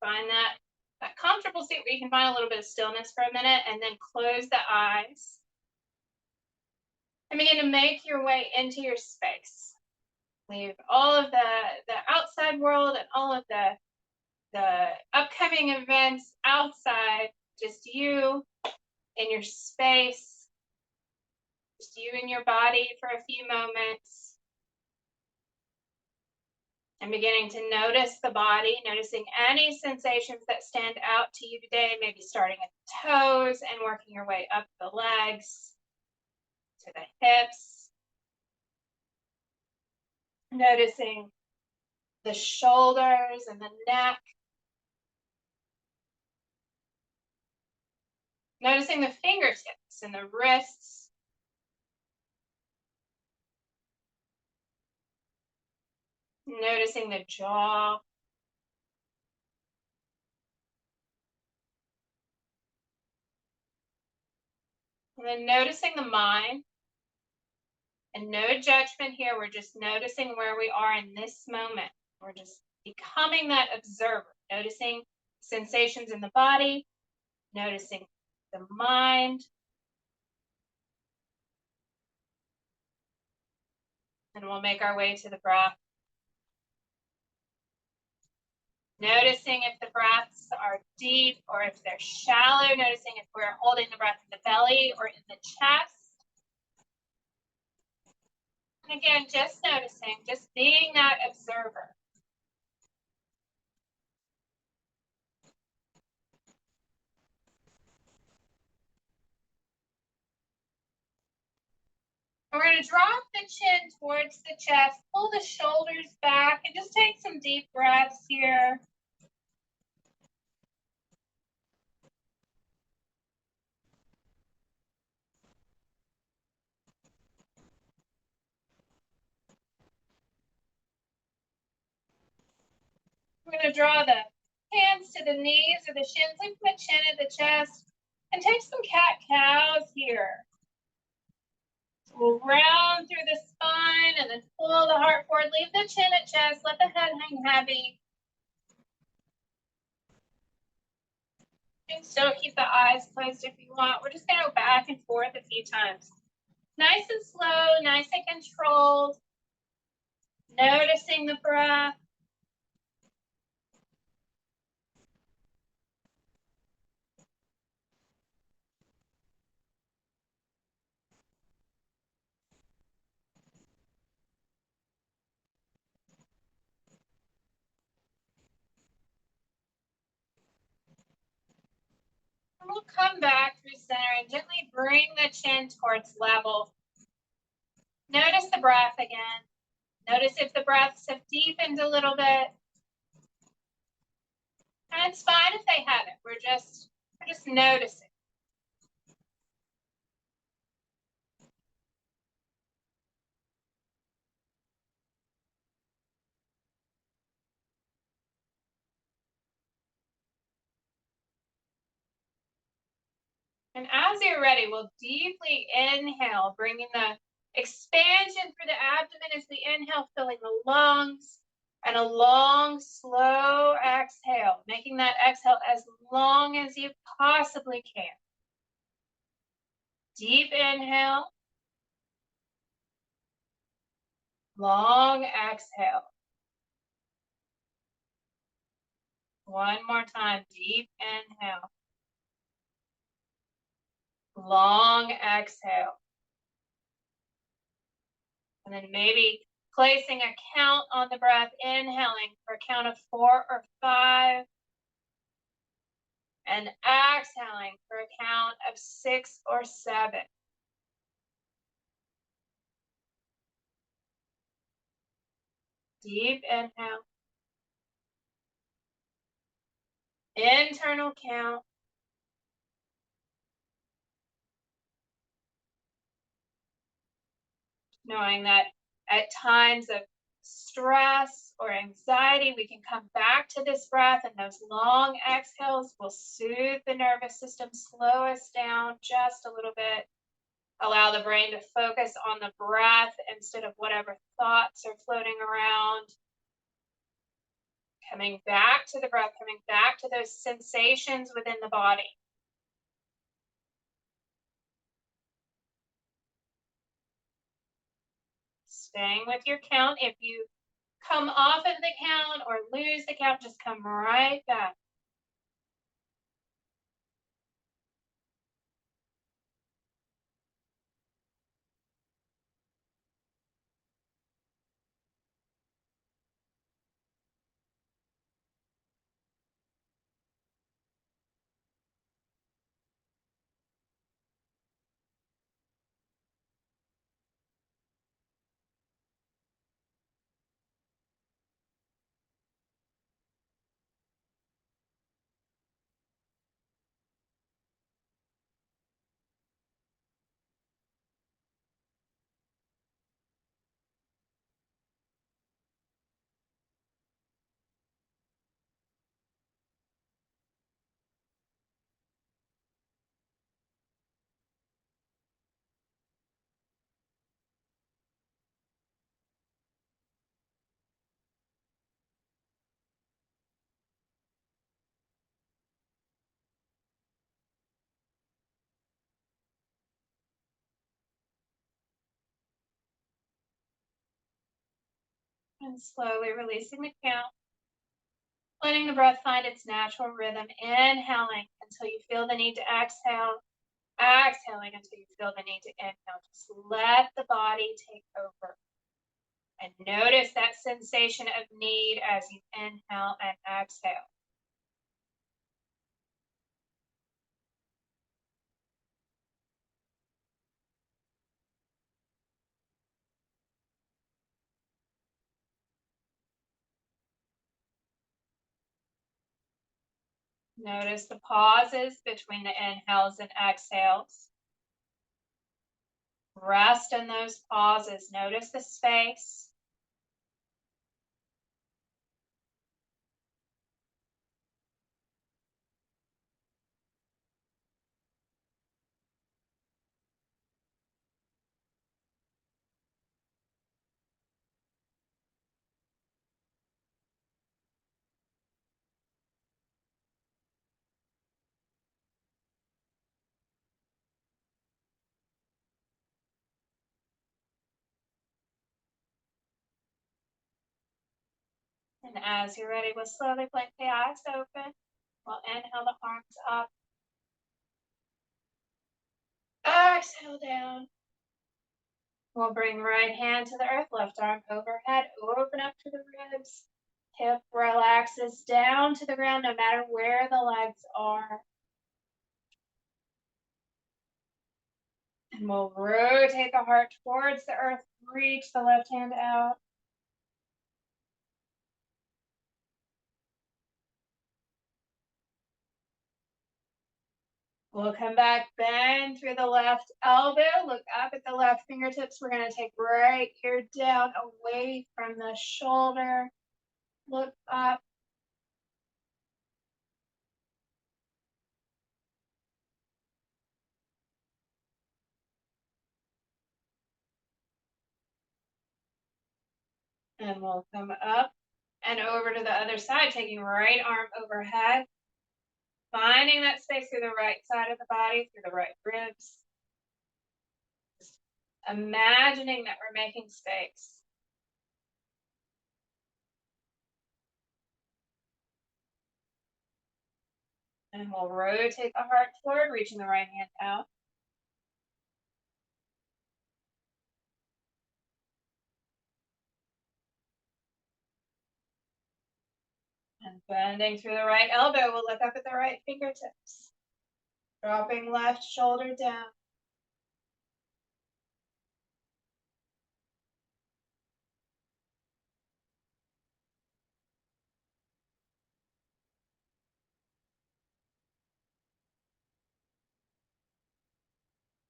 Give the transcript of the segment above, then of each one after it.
Find that comfortable seat where you can find a little bit of stillness for a minute, and then close the eyes. And begin to make your way into your space. Leave all of the outside world and all of the upcoming events outside. Just you in your space. Just you and your body for a few moments. And beginning to notice the body, noticing any sensations that stand out to you today, maybe starting at the toes and working your way up the legs to the hips. Noticing the shoulders and the neck. Noticing the fingertips and the wrists. Noticing the jaw. And then noticing the mind. And no judgment here. We're just noticing where we are in this moment. We're just becoming that observer. Noticing sensations in the body. Noticing the mind. And we'll make our way to the breath. Noticing if the breaths are deep or if they're shallow. Noticing if we're holding the breath in the belly or in the chest. And again, just noticing, just being that observer. We're going to drop the chin towards the chest, pull the shoulders back, and just take some deep breaths here. We're going to draw the hands to the knees or the shins, lift the chin at the chest, and take some cat-cows here. We'll round through the spine and then pull the heart forward. Leave the chin at chest. Let the head hang heavy. You can still keep the eyes closed if you want. We're just going to go back and forth a few times. Nice and slow, nice and controlled. Noticing the breath. And we'll come back through center and gently bring the chin towards level. Notice the breath again. Notice if the breaths have deepened a little bit. And it's fine if they haven't. We're just noticing. And as you're ready, we'll deeply inhale, bringing the expansion through the abdomen as we inhale, filling the lungs, and a long, slow exhale, making that exhale as long as you possibly can. Deep inhale, long exhale. One more time, deep inhale. Long exhale. And then maybe placing a count on the breath, inhaling for a count of 4 or 5. And exhaling for a count of 6 or 7. Deep inhale. Internal count. Knowing that at times of stress or anxiety, we can come back to this breath, and those long exhales will soothe the nervous system, slow us down just a little bit, allow the brain to focus on the breath instead of whatever thoughts are floating around. Coming back to the breath, coming back to those sensations within the body. Staying with your count. If you come off of the count or lose the count, just come right back. And slowly releasing the count. Letting the breath find its natural rhythm. Inhaling until you feel the need to exhale. Exhaling until you feel the need to inhale. Just let the body take over. And notice that sensation of need as you inhale and exhale. Notice the pauses between the inhales and exhales. Rest in those pauses. Notice the space. And as you're ready, we'll slowly blink the eyes open. We'll inhale the arms up. Exhale down. We'll bring right hand to the earth, left arm overhead, open up to the ribs. Hip relaxes down to the ground no matter where the legs are. And we'll rotate the heart towards the earth, reach the left hand out. We'll come back, bend through the left elbow, look up at the left fingertips. We're going to take right ear down away from the shoulder. Look up. And we'll come up and over to the other side, taking right arm overhead. Finding that space through the right side of the body, through the right ribs. Just imagining that we're making space. And we'll rotate the heart forward, reaching the right hand out. And bending through the right elbow, we'll look up at the right fingertips. Dropping left shoulder down.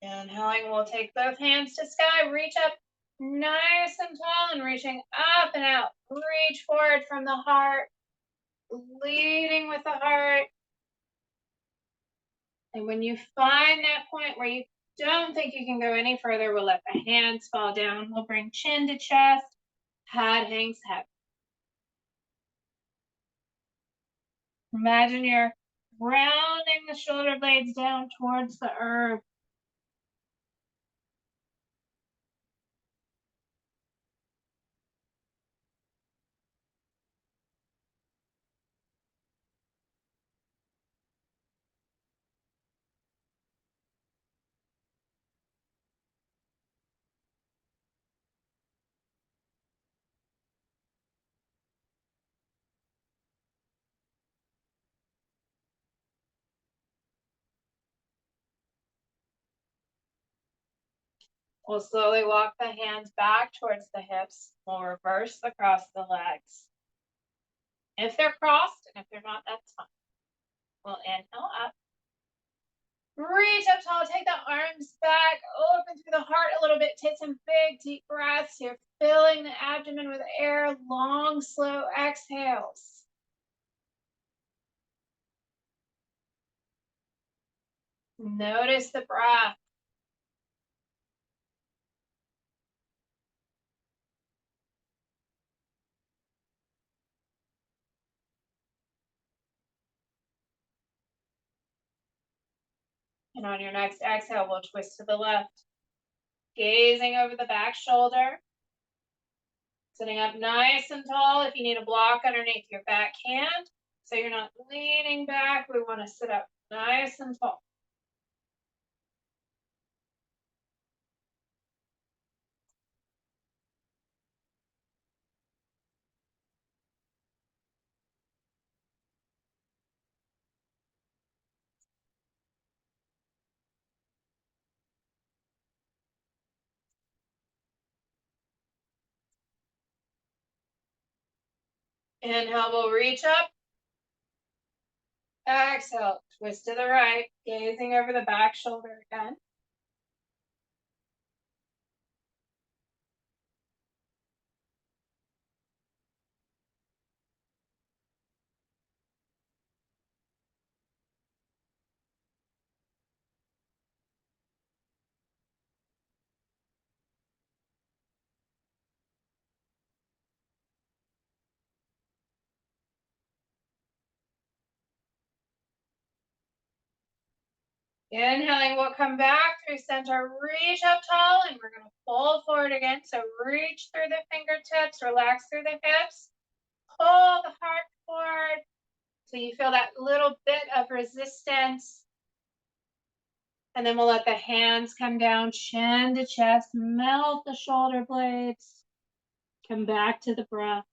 Inhaling, we'll take both hands to sky, reach up nice and tall and reaching up and out. Reach forward from the heart, leading with the heart. And when you find that point where you don't think you can go any further, we'll let the hands fall down. We'll bring chin to chest, head hangs heavy. Imagine you're rounding the shoulder blades down towards the earth. We'll slowly walk the hands back towards the hips. We'll reverse across the legs. If they're crossed, and if they're not, that's fine. We'll inhale up. Reach up tall, take the arms back, open through the heart a little bit. Take some big, deep breaths here, filling the abdomen with air, long, slow exhales. Notice the breath. And on your next exhale, we'll twist to the left. Gazing over the back shoulder. Sitting up nice and tall. If you need a block underneath your back hand, so you're not leaning back, we want to sit up nice and tall. Inhale, we'll reach up. Exhale, twist to the right, gazing over the back shoulder again. Inhaling, we'll come back through center, reach up tall, and we're going to pull forward again. So reach through the fingertips, relax through the hips, pull the heart forward. So you feel that little bit of resistance. And then we'll let the hands come down, chin to chest, melt the shoulder blades. Come back to the breath.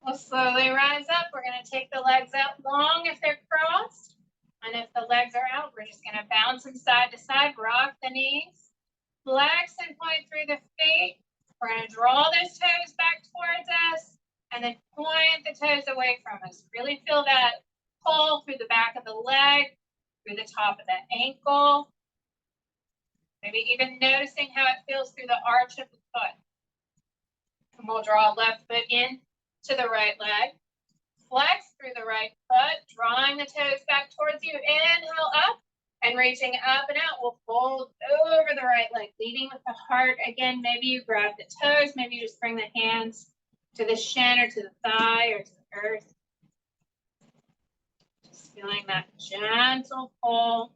We'll slowly rise up. We're going to take the legs out long if they're crossed. And if the legs are out, we're just going to bounce them side to side, rock the knees, flex and point through the feet. We're going to draw those toes back towards us and then point the toes away from us. Really feel that pull through the back of the leg, through the top of the ankle. Maybe even noticing how it feels through the arch of the foot. And we'll draw left foot in to the right leg. Flex through the right foot, drawing the toes back towards you. Inhale up and reaching up and out. We'll fold over the right leg, leading with the heart. Again, maybe you grab the toes. Maybe you just bring the hands to the shin or to the thigh or to the earth. Just feeling that gentle pull,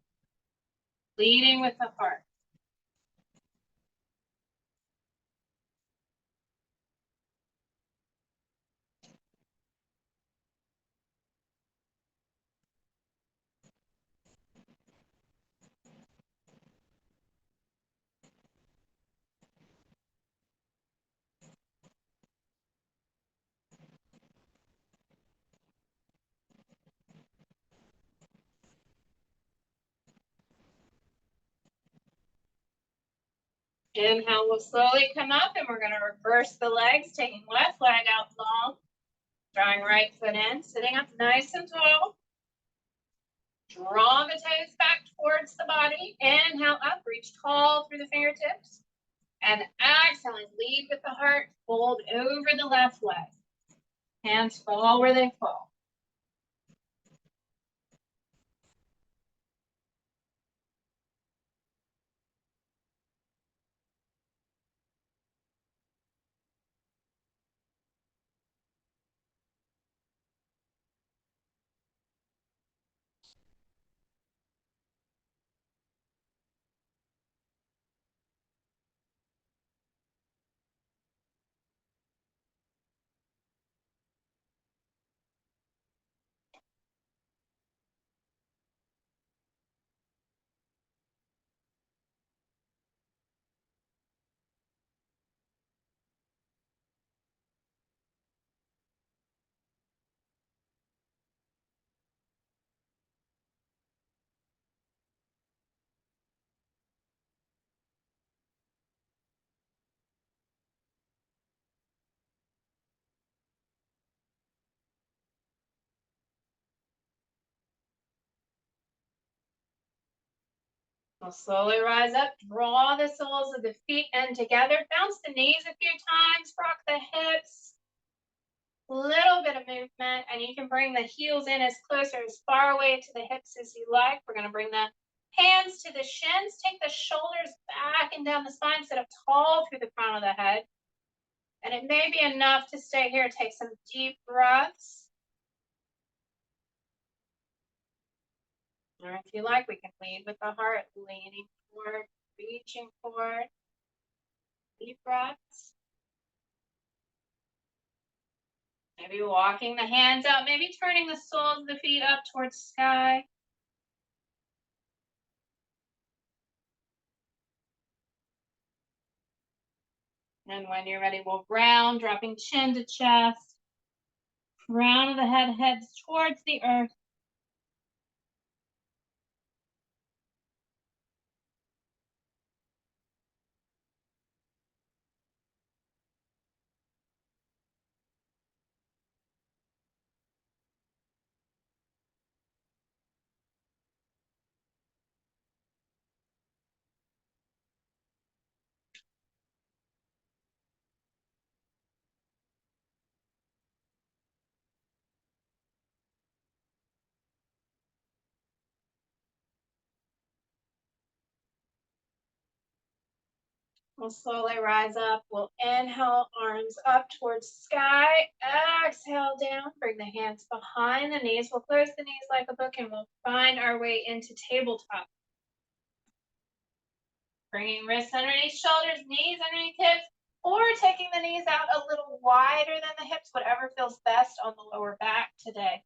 leading with the heart. Inhale, we'll slowly come up and we're going to reverse the legs, taking left leg out long, drawing right foot in, sitting up nice and tall. Draw the toes back towards the body. Inhale up, reach tall through the fingertips. And exhaling, lead with the heart, fold over the left leg. Hands fall where they fall. We'll slowly rise up, draw the soles of the feet in together, bounce the knees a few times, rock the hips. Little bit of movement, and you can bring the heels in as close or as far away to the hips as you like. We're going to bring the hands to the shins, take the shoulders back and down the spine, sit up tall through the crown of the head. And it may be enough to stay here. Take some deep breaths. Or if you like, we can lead with the heart, leaning forward, reaching forward. Deep breaths. Maybe walking the hands out, maybe turning the soles of the feet up towards sky. And when you're ready, we'll round, dropping chin to chest. Crown of the head heads towards the earth. We'll slowly rise up. We'll inhale, arms up towards sky. Exhale down. Bring the hands behind the knees. We'll close the knees like a book and we'll find our way into tabletop. Bringing wrists underneath shoulders, knees underneath hips, or taking the knees out a little wider than the hips, whatever feels best on the lower back today.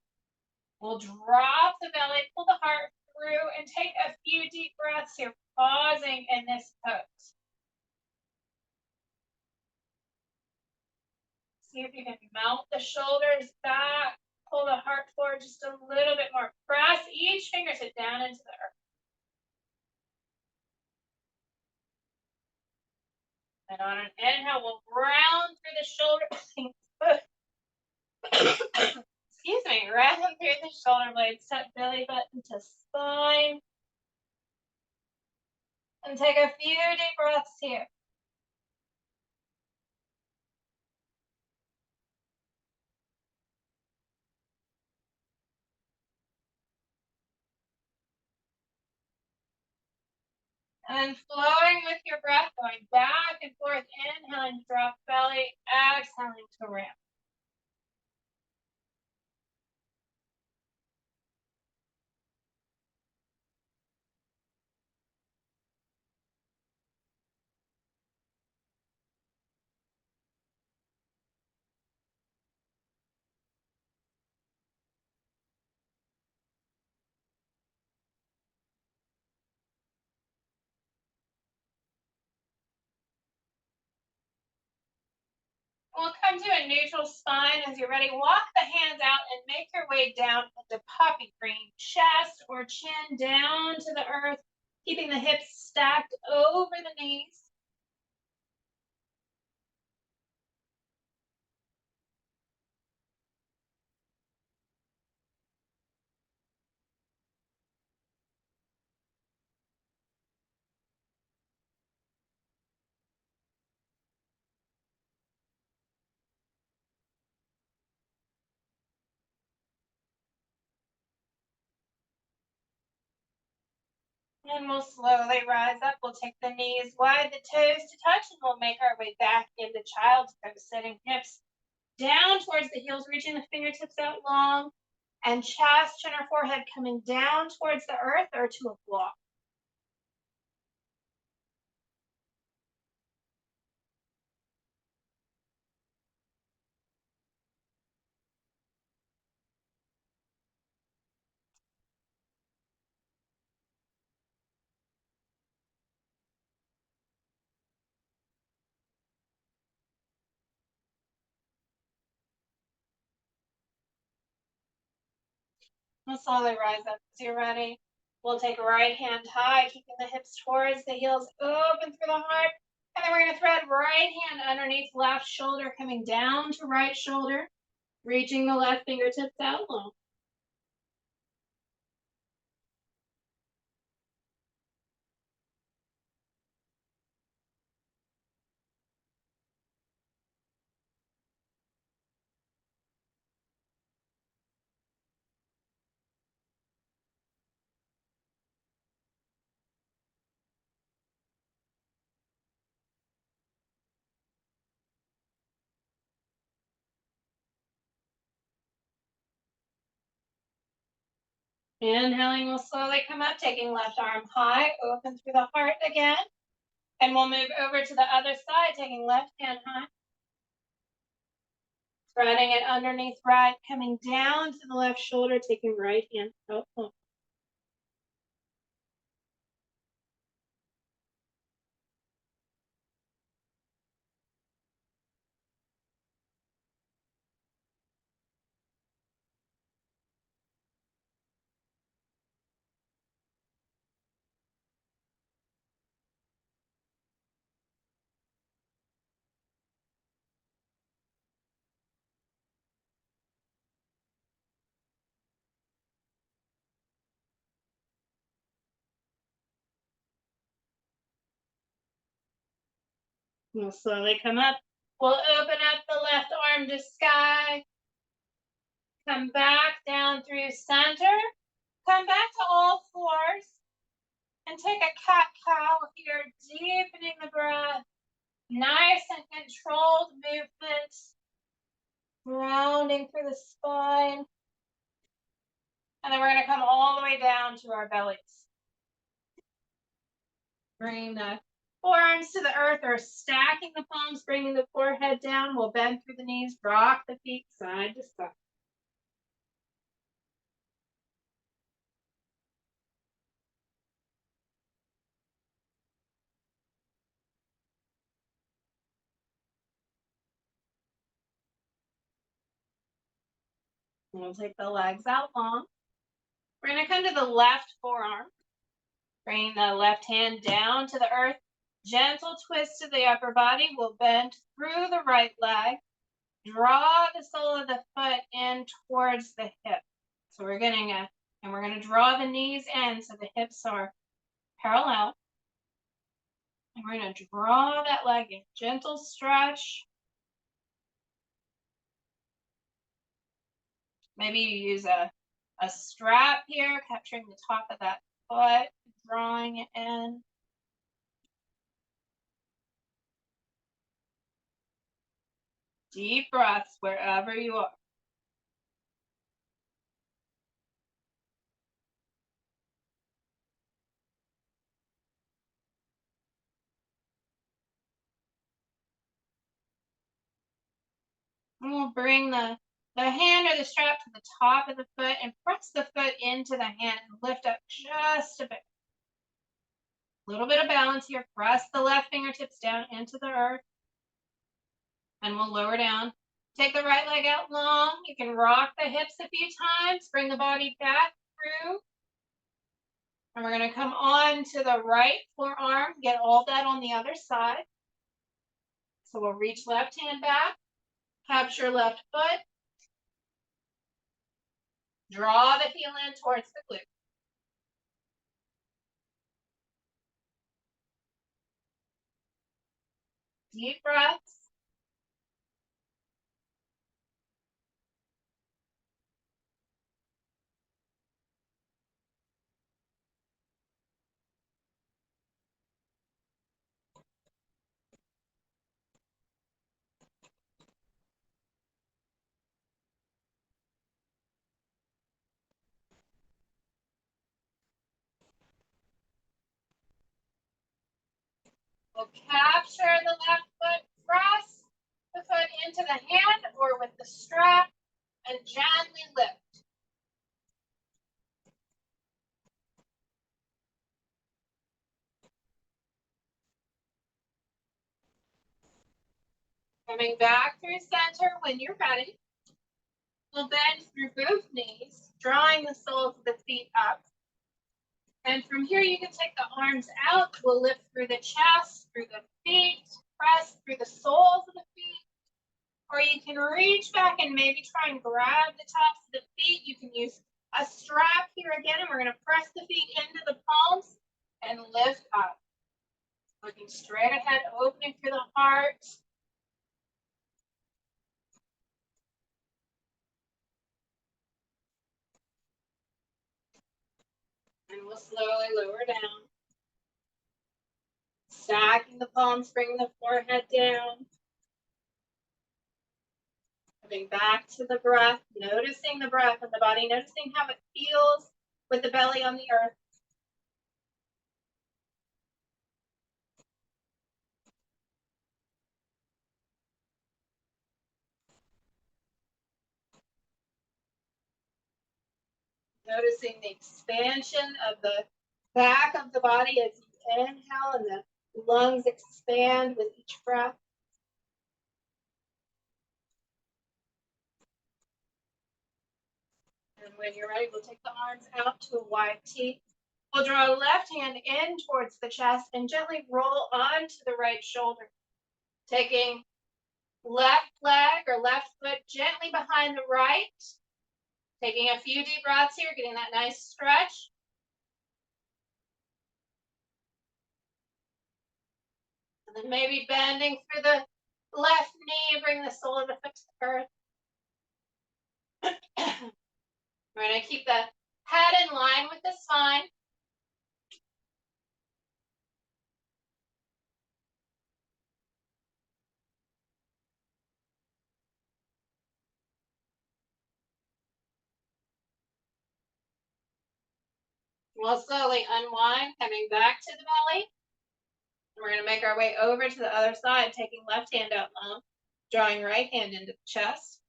We'll drop the belly, pull the heart through, and take a few deep breaths here, pausing in this pose. See if you can melt the shoulders back, pull the heart forward just a little bit more. Press each fingertip down into the earth. And on an inhale, we'll round through the shoulders. Excuse me, round through the shoulder blades, tuck belly button to spine. And take a few deep breaths here. And flowing with your breath, going back and forth, inhaling, drop belly, exhaling to ramp. We'll come to a neutral spine. As you're ready, walk the hands out and make your way down into puppy. Bring chest or chin down to the earth, keeping the hips stacked over the knees. And we'll slowly rise up. We'll take the knees wide, the toes to touch, and we'll make our way back into child's pose, sitting hips down towards the heels, reaching the fingertips out long, and chest, chin, or forehead coming down towards the earth or to a block. We'll slowly rise up as you're ready. We'll take right hand high, keeping the hips towards the heels, open through the heart. And then we're going to thread right hand underneath left shoulder, coming down to right shoulder, reaching the left fingertips out long. Inhaling, we'll slowly come up, taking left arm high, open through the heart again. And we'll move over to the other side, taking left hand high. Threading it underneath right, coming down to the left shoulder, taking right hand out. We'll slowly come up. We'll open up the left arm to sky. Come back down through center. Come back to all fours. And take a cat-cow here, deepening the breath. Nice and controlled movement. Rounding through the spine. And then we're going to come all the way down to our bellies. Bring the forearms to the earth or stacking the palms, bringing the forehead down. We'll bend through the knees, rock the feet side to side. We'll take the legs out long. We're going to come to the left forearm. Bring the left hand down to the earth. Gentle twist to the upper body. We'll bend through the right leg. Draw the sole of the foot in towards the hip. So we're getting and we're going to draw the knees in so the hips are parallel. And we're going to draw that leg in. Gentle stretch. Maybe you use a strap here, capturing the top of that foot, drawing it in. Deep breaths wherever you are. And we'll bring the hand or the strap to the top of the foot and press the foot into the hand and lift up just a bit. A little bit of balance here. Press the left fingertips down into the earth. And we'll lower down. Take the right leg out long. You can rock the hips a few times. Bring the body back through. And we're going to come on to the right forearm. Get all that on the other side. So we'll reach left hand back. Capture left foot. Draw the heel in towards the glute. Deep breaths. We'll capture the left foot, press the foot into the hand or with the strap, and gently lift. Coming back through center when you're ready. We'll bend through both knees, drawing the soles of the feet up. And from here, you can take the arms out. We'll lift through the chest, through the feet, press through the soles of the feet. Or you can reach back and maybe try and grab the tops of the feet. You can use a strap here again, and we're going to press the feet into the palms and lift up. Looking straight ahead, opening through the heart. And we'll slowly lower down. Stacking the palms, bringing the forehead down. Coming back to the breath, noticing the breath of the body, noticing how it feels with the belly on the earth. Noticing the expansion of the back of the body as you inhale and the lungs expand with each breath. And when you're ready, we'll take the arms out to a wide T. We'll draw left hand in towards the chest and gently roll onto the right shoulder. Taking left leg or left foot gently behind the right. Taking a few deep breaths here, getting that nice stretch. And then maybe bending through the left knee, bring the sole of the foot to the earth. We're going to keep the head in line with the spine. We'll slowly unwind, coming back to the belly. We're going to make our way over to the other side, taking left hand out long, drawing right hand into the chest,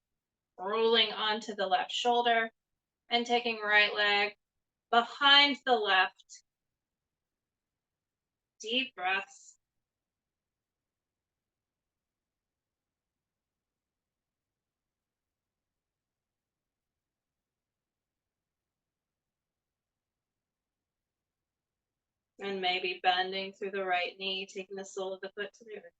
rolling onto the left shoulder, and taking right leg behind the left. Deep breaths. And maybe bending through the right knee, taking the sole of the foot to the earth.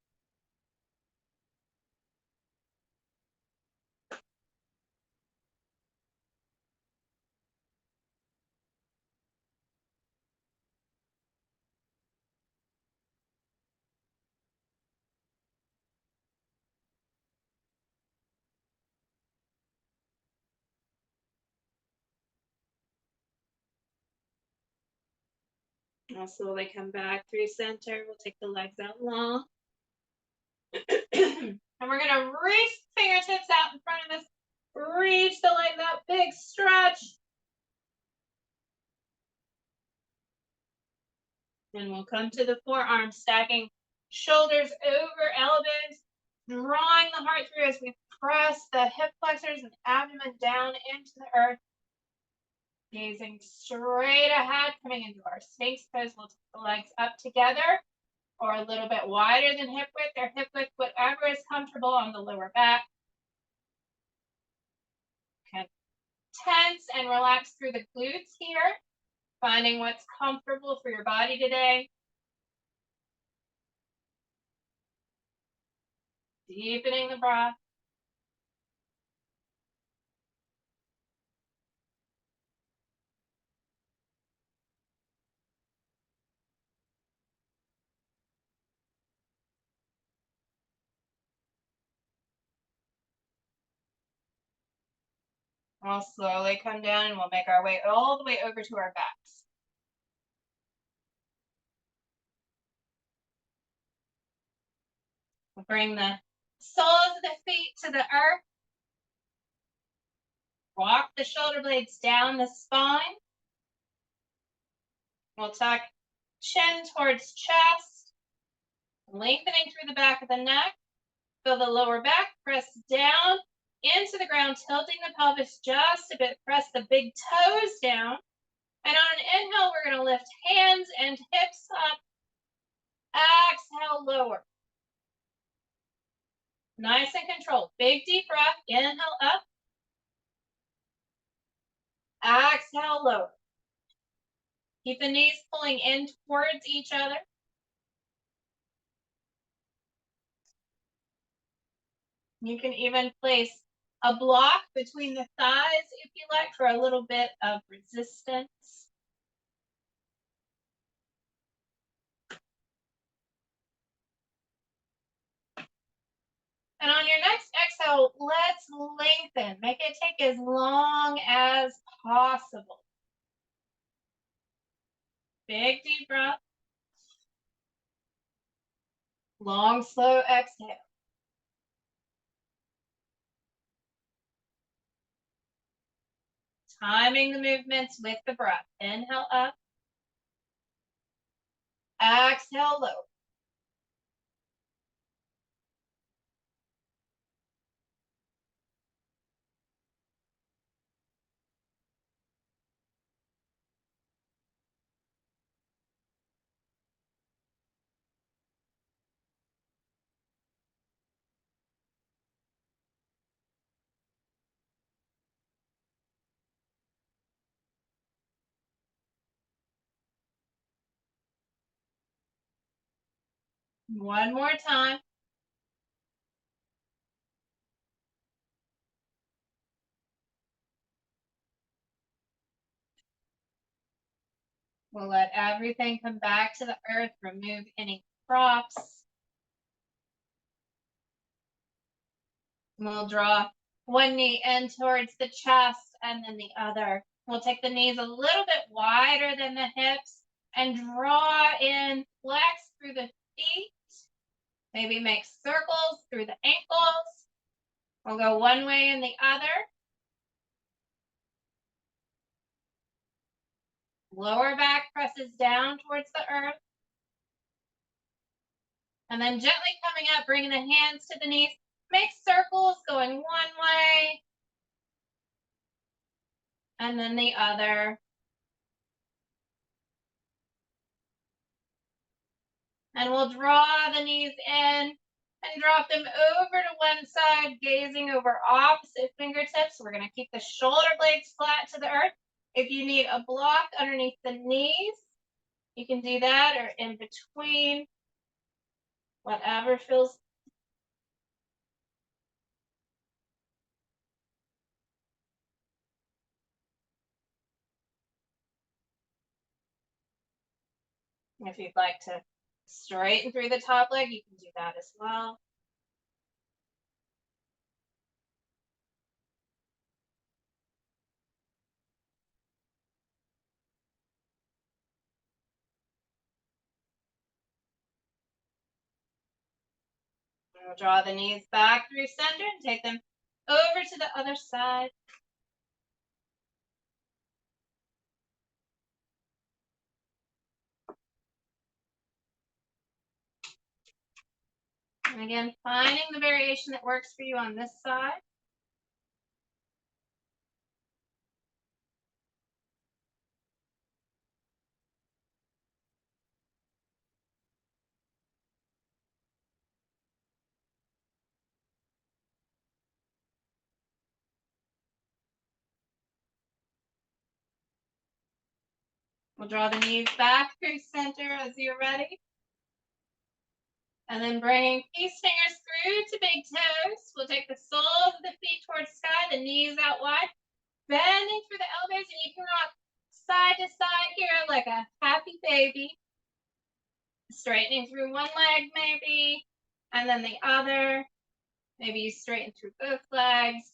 I'll slowly come back through center. We'll take the legs out long. And we're going to reach the fingertips out in front of us. Reach the legs out, big stretch. And we'll come to the forearms, stacking shoulders over elbows, drawing the heart through as we press the hip flexors and abdomen down into the earth. Gazing straight ahead, coming into our Sphinx pose. We'll take the legs up together or a little bit wider than hip width or hip width, whatever is comfortable on the lower back. Okay. Tense and relax through the glutes here, finding what's comfortable for your body today. Deepening the breath. We'll slowly come down and we'll make our way all the way over to our backs. We'll bring the soles of the feet to the earth. Walk the shoulder blades down the spine. We'll tuck chin towards chest. Lengthening through the back of the neck. Feel the lower back, press down into the ground, tilting the pelvis just a bit. Press the big toes down. And on an inhale, we're going to lift hands and hips up. Exhale, lower. Nice and controlled. Big deep breath. Inhale up. Exhale, lower. Keep the knees pulling in towards each other. You can even place a block between the thighs if you like for a little bit of resistance. And on your next exhale, let's lengthen. Make it take as long as possible. Big deep breath. Long, slow exhale. Timing the movements with the breath. Inhale up. Exhale low. One more time. We'll let everything come back to the earth. Remove any props. We'll draw one knee in towards the chest and then the other. We'll take the knees a little bit wider than the hips and draw in, flex through the feet. Maybe make circles through the ankles. We'll go one way and the other. Lower back presses down towards the earth. And then gently coming up, bringing the hands to the knees. Make circles going one way and then the other. And we'll draw the knees in and drop them over to one side, gazing over opposite fingertips. We're going to keep the shoulder blades flat to the earth. If you need a block underneath the knees, you can do that, or in between, whatever feels. If you'd like to straighten through the top leg, you can do that as well. We'll draw the knees back through center and take them over to the other side. And again, finding the variation that works for you on this side. We'll draw the knees back through center as you're ready. And then bringing peace fingers through to big toes. We'll take the soles of the feet towards sky, the knees out wide, bending through the elbows, and you can rock side to side here like a happy baby. Straightening through one leg maybe, and then the other. Maybe you straighten through both legs.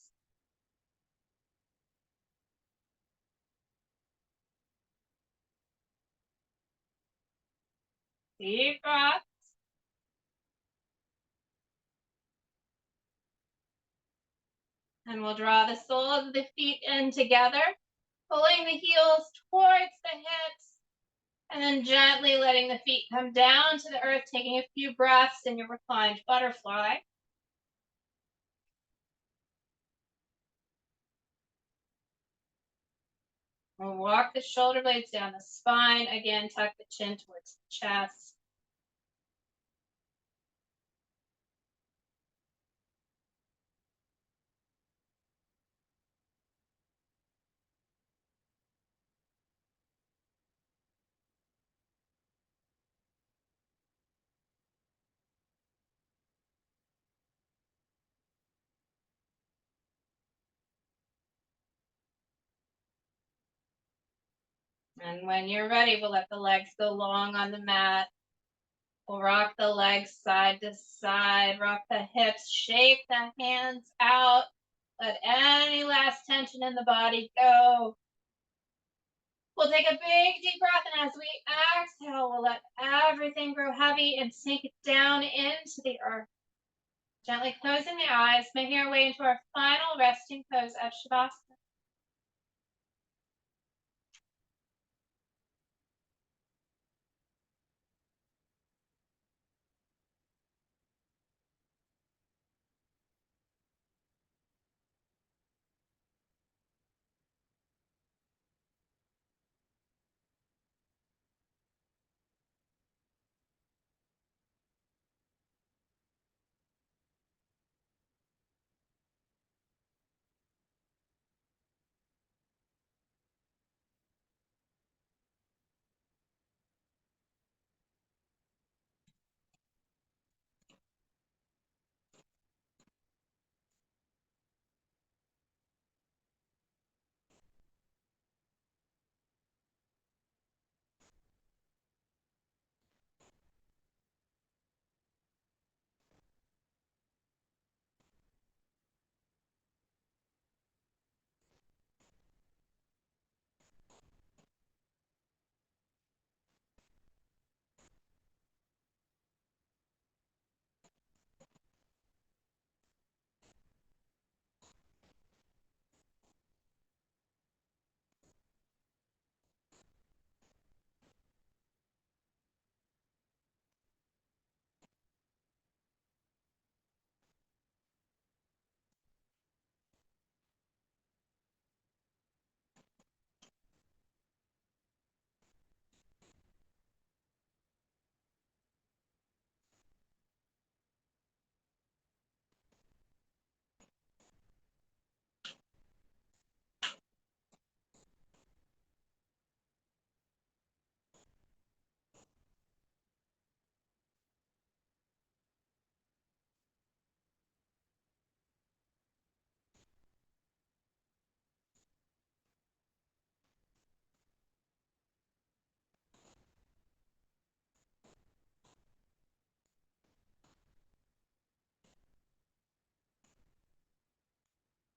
Deep breath. And we'll draw the soles of the feet in together, pulling the heels towards the hips. And then gently letting the feet come down to the earth, taking a few breaths in your reclined butterfly. We'll walk the shoulder blades down the spine. Again, tuck the chin towards the chest. And when you're ready, we'll let the legs go long on the mat. We'll rock the legs side to side, rock the hips, shake the hands out. Let any last tension in the body go. We'll take a big deep breath, and as we exhale, we'll let everything grow heavy and sink it down into the earth. Gently closing the eyes, making our way into our final resting pose of Shavasana.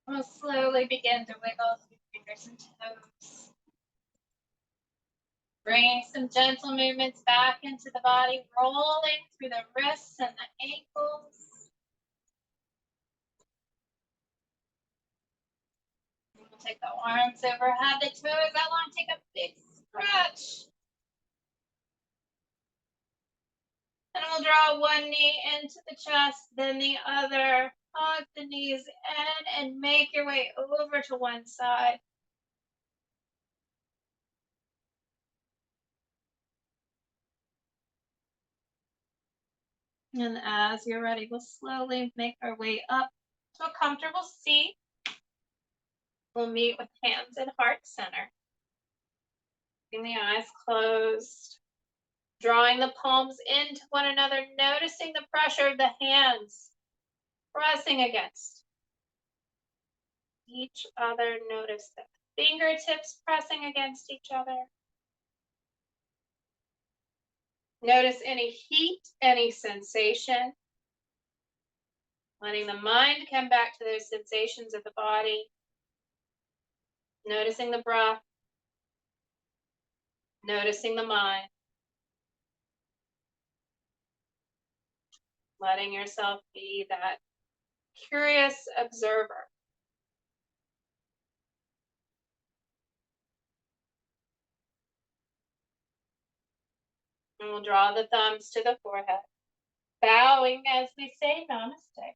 We'll slowly begin to wiggle through fingers and toes. Bringing some gentle movements back into the body, rolling through the wrists and the ankles. We'll take the arms overhead, the toes out long, take a big stretch. And we'll draw one knee into the chest, then the other. Hug the knees in and make your way over to one side. And as you're ready, we'll slowly make our way up to a comfortable seat. We'll meet with hands in heart center. Keeping the eyes closed. Drawing the palms into one another, noticing the pressure of the hands pressing against each other. Notice the fingertips pressing against each other. Notice any heat, any sensation. Letting the mind come back to those sensations of the body. Noticing the breath. Noticing the mind. Letting yourself be that curious observer. And we'll draw the thumbs to the forehead, bowing as we say namaste.